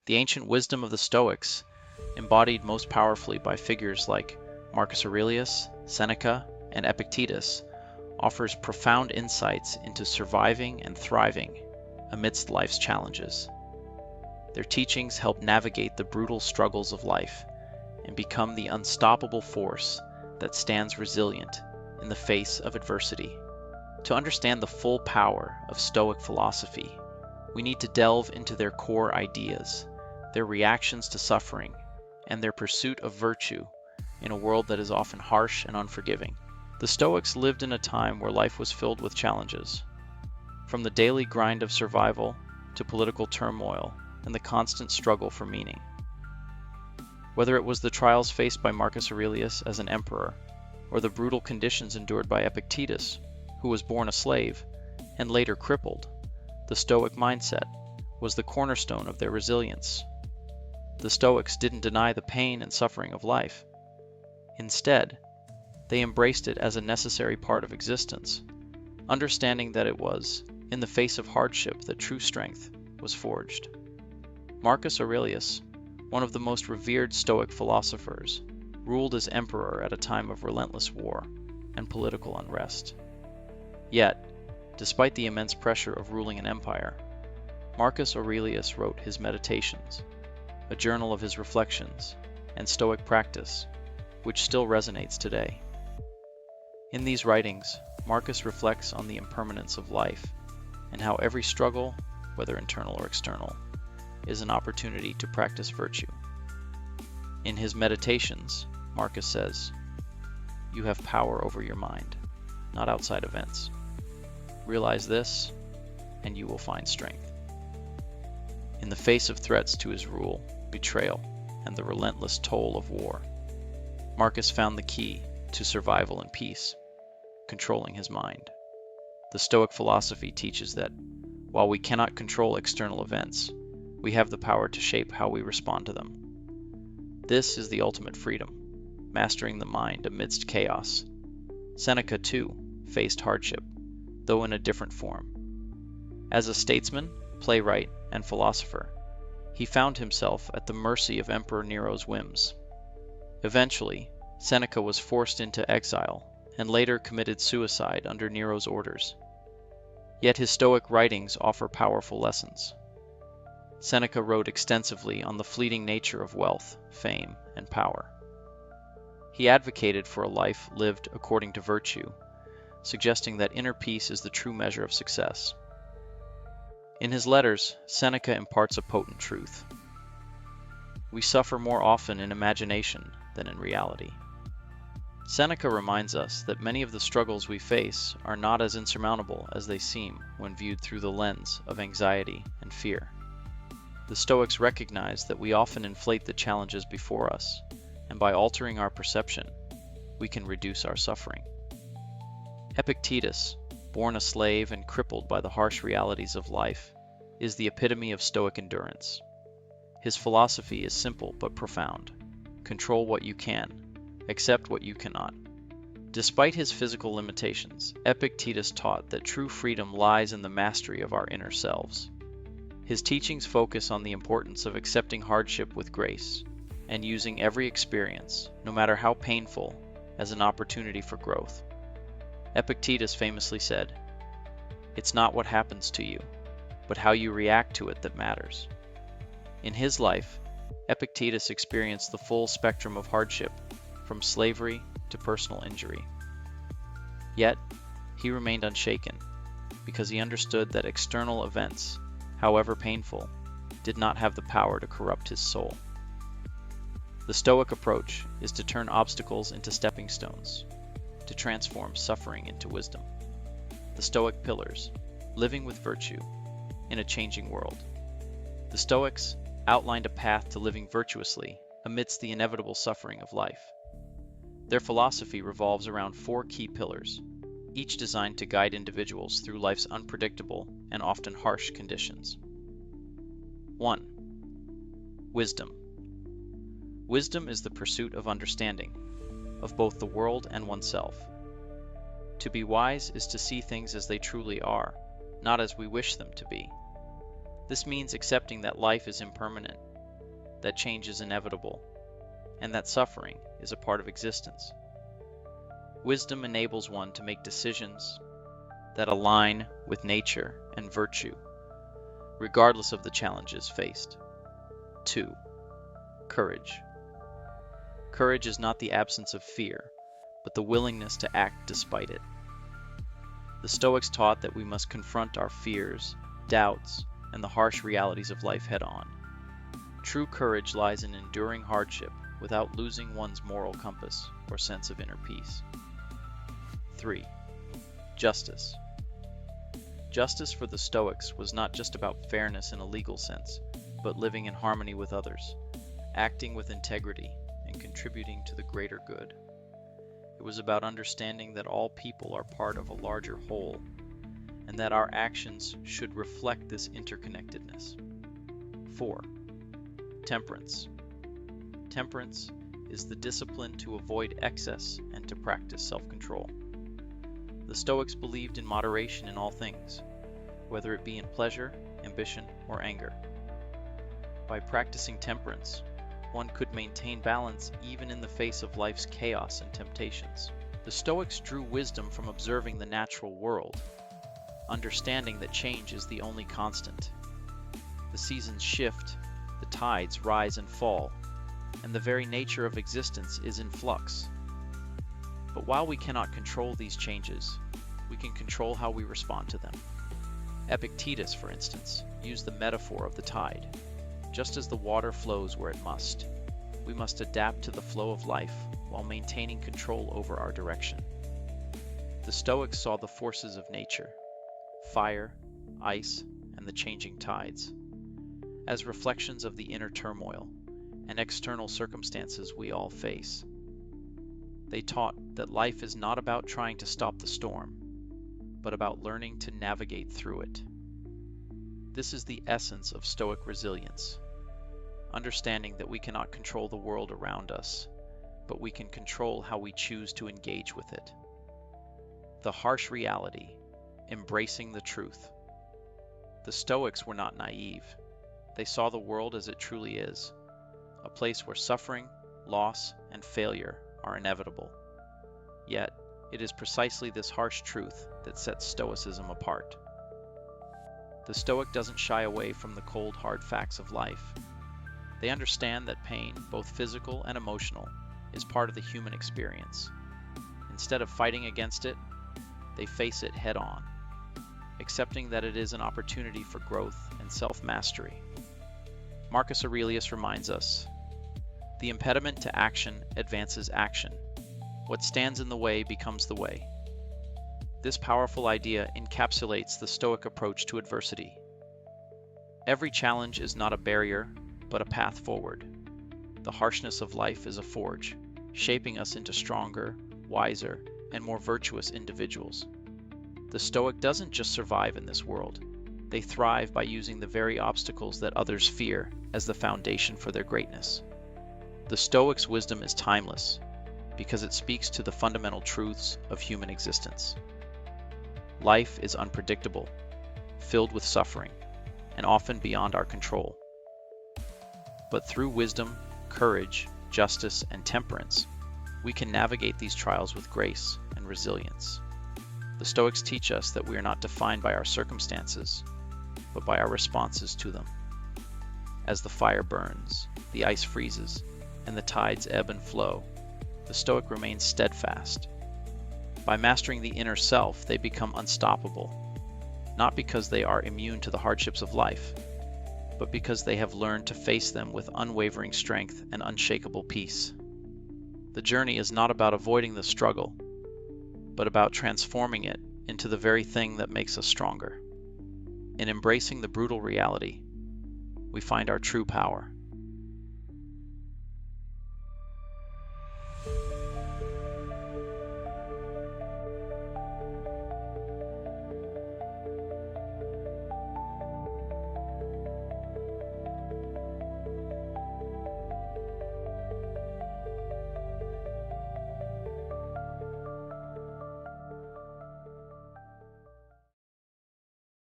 The ancient wisdom of the Stoics, embodied most powerfully by figures like Marcus Aurelius, Seneca, and Epictetus, offers profound insights into surviving and thriving amidst life's challenges. Their teachings help navigate the brutal struggles of life and become the unstoppable force that stands resilient in the face of adversity. To understand the full power of Stoic philosophy, we need to delve into their core ideas, their reactions to suffering, and their pursuit of virtue in a world that is often harsh and unforgiving. The Stoics lived in a time where life was filled with challenges, from the daily grind of survival to political turmoil and the constant struggle for meaning. Whether it was the trials faced by Marcus Aurelius as an emperor, or the brutal conditions endured by Epictetus, who was born a slave and later crippled, the Stoic mindset was the cornerstone of their resilience. The Stoics didn't deny the pain and suffering of life. Instead, they embraced it as a necessary part of existence, understanding that it was in the face of hardship that true strength was forged. Marcus Aurelius, one of the most revered Stoic philosophers, ruled as emperor at a time of relentless war and political unrest. Yet, despite the immense pressure of ruling an empire, Marcus Aurelius wrote his Meditations, a journal of his reflections and Stoic practice, which still resonates today. In these writings, Marcus reflects on the impermanence of life and how every struggle, whether internal or external, is an opportunity to practice virtue. In his Meditations, Marcus says, "You have power over your mind, not outside events. Realize this, and you will find strength." In the face of threats to his rule, betrayal, and the relentless toll of war, Marcus found the key to survival and peace: controlling his mind. The Stoic philosophy teaches that while we cannot control external events, we have the power to shape how we respond to them. This is the ultimate freedom, mastering the mind amidst chaos. Seneca, too, faced hardship, though in a different form. As a statesman, playwright, and philosopher, he found himself at the mercy of Emperor Nero's whims. Eventually, Seneca was forced into exile and later committed suicide under Nero's orders. Yet his Stoic writings offer powerful lessons. Seneca wrote extensively on the fleeting nature of wealth, fame, and power. He advocated for a life lived according to virtue, suggesting that inner peace is the true measure of success. In his letters, Seneca imparts a potent truth. We suffer more often in imagination than in reality. Seneca reminds us that many of the struggles we face are not as insurmountable as they seem when viewed through the lens of anxiety and fear. The Stoics recognize that we often inflate the challenges before us, and by altering our perception, we can reduce our suffering. Epictetus, born a slave and crippled by the harsh realities of life, is the epitome of Stoic endurance. His philosophy is simple but profound. Control what you can, accept what you cannot. Despite his physical limitations, Epictetus taught that true freedom lies in the mastery of our inner selves. His teachings focus on the importance of accepting hardship with grace and using every experience, no matter how painful, as an opportunity for growth. Epictetus famously said, "It's not what happens to you, but how you react to it that matters." In his life, Epictetus experienced the full spectrum of hardship, from slavery to personal injury. Yet, he remained unshaken, because he understood that external events, however painful, did not have the power to corrupt his soul. The Stoic approach is to turn obstacles into stepping stones, to transform suffering into wisdom. The Stoic pillars, living with virtue in a changing world. The Stoics outlined a path to living virtuously amidst the inevitable suffering of life. Their philosophy revolves around 4 key pillars, each designed to guide individuals through life's unpredictable and often harsh conditions. 1. Wisdom. Wisdom is the pursuit of understanding, of both the world and oneself. To be wise is to see things as they truly are, not as we wish them to be. This means accepting that life is impermanent that change is inevitable, and that suffering is a part of existence. Wisdom enables one to make decisions that align with nature and virtue, regardless of the challenges faced. 2. Courage. Courage is not the absence of fear, but the willingness to act despite it. The Stoics taught that we must confront our fears, doubts, and the harsh realities of life head-on. True courage lies in enduring hardship without losing one's moral compass or sense of inner peace. 3. Justice. Justice for the Stoics was not just about fairness in a legal sense, but living in harmony with others, acting with integrity, and contributing to the greater good. It was about understanding that all people are part of a larger whole, and that our actions should reflect this interconnectedness. 4. Temperance. Temperance is the discipline to avoid excess and to practice self-control. The Stoics believed in moderation in all things, whether it be in pleasure, ambition, or anger. By practicing temperance, one could maintain balance even in the face of life's chaos and temptations. The Stoics drew wisdom from observing the natural world, understanding that change is the only constant. The seasons shift, the tides rise and fall, and the very nature of existence is in flux. But while we cannot control these changes, we can control how we respond to them. Epictetus, for instance, used the metaphor of the tide. Just as the water flows where it must, we must adapt to the flow of life while maintaining control over our direction. The Stoics saw the forces of nature, fire, ice, and the changing tides, as reflections of the inner turmoil and external circumstances we all face. They taught that life is not about trying to stop the storm, but about learning to navigate through it. This is the essence of Stoic resilience, understanding that we cannot control the world around us, but we can control how we choose to engage with it. The harsh reality, embracing the truth. The Stoics were not naive. They saw the world as it truly is, a place where suffering, loss, and failure are inevitable. Yet, it is precisely this harsh truth that sets Stoicism apart. The Stoic doesn't shy away from the cold, hard facts of life. They understand that pain, both physical and emotional, is part of the human experience. Instead of fighting against it, they face it head-on, accepting that it is an opportunity for growth and self-mastery. Marcus Aurelius reminds us, "The impediment to action advances action. What stands in the way becomes the way." This powerful idea encapsulates the Stoic approach to adversity. Every challenge is not a barrier, but a path forward. The harshness of life is a forge, shaping us into stronger, wiser, and more virtuous individuals. The Stoic doesn't just survive in this world. They thrive by using the very obstacles that others fear as the foundation for their greatness. The Stoic's wisdom is timeless because it speaks to the fundamental truths of human existence. Life is unpredictable, filled with suffering, and often beyond our control. But through wisdom, courage, justice, and temperance, we can navigate these trials with grace and resilience. The Stoics teach us that we are not defined by our circumstances, but by our responses to them. As the fire burns, the ice freezes, and the tides ebb and flow, the Stoic remains steadfast. By mastering the inner self, they become unstoppable, not because they are immune to the hardships of life, but because they have learned to face them with unwavering strength and unshakable peace. The journey is not about avoiding the struggle, but about transforming it into the very thing that makes us stronger. In embracing the brutal reality, we find our true power.